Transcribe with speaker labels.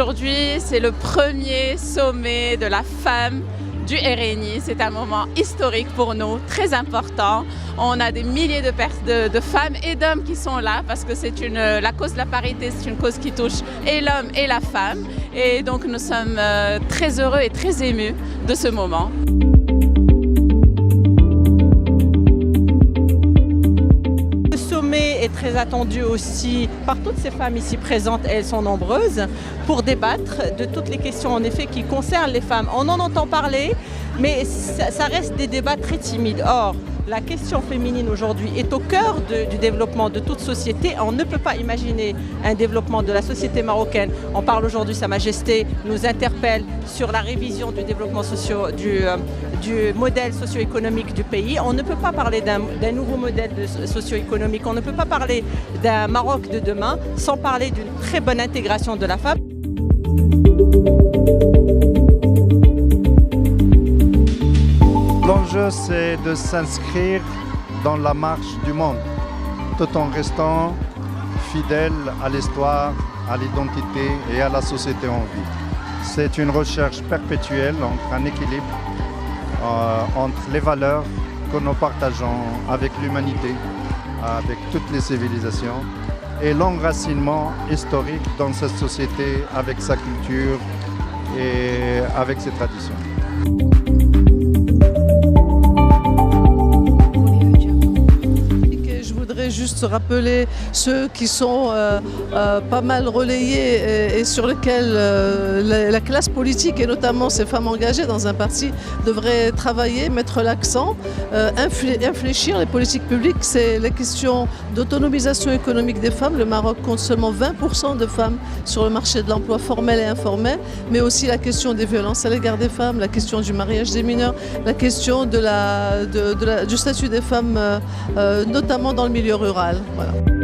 Speaker 1: Aujourd'hui, c'est le premier sommet de la femme du RNI. C'est un moment historique pour nous, très important. On a des milliers de femmes et d'hommes qui sont là parce que la cause de la parité, c'est une cause qui touche et l'homme et la femme. Et donc nous sommes très heureux et très émus de ce moment.
Speaker 2: Est très attendu aussi par toutes ces femmes ici présentes, elles sont nombreuses, pour débattre de toutes les questions en effet qui concernent les femmes. On en entend parler, mais ça reste des débats très timides. Or, la question féminine aujourd'hui est au cœur du développement de toute société. On ne peut pas imaginer un développement de la société marocaine. On parle aujourd'hui, Sa Majesté nous interpelle sur la révision du développement du modèle socio-économique du pays. On ne peut pas parler d'un nouveau modèle socio-économique. On ne peut pas parler d'un Maroc de demain sans parler d'une très bonne intégration de la femme.
Speaker 3: L'enjeu, c'est de s'inscrire dans la marche du monde, tout en restant fidèle à l'histoire, à l'identité et à la société en vie. C'est une recherche perpétuelle entre un équilibre entre les valeurs que nous partageons avec l'humanité, avec toutes les civilisations, et l'enracinement historique dans cette société avec sa culture et avec ses traditions.
Speaker 4: Juste rappeler ceux qui sont pas mal relayés et sur lesquels la classe politique et notamment ces femmes engagées dans un parti devraient travailler, mettre l'accent, infléchir les politiques publiques. C'est les questions d'autonomisation économique des femmes. Le Maroc compte seulement 20% de femmes sur le marché de l'emploi formel et informel, mais aussi la question des violences à l'égard des femmes, la question du mariage des mineurs, la question du statut des femmes, notamment dans le milieu rural. Voilà.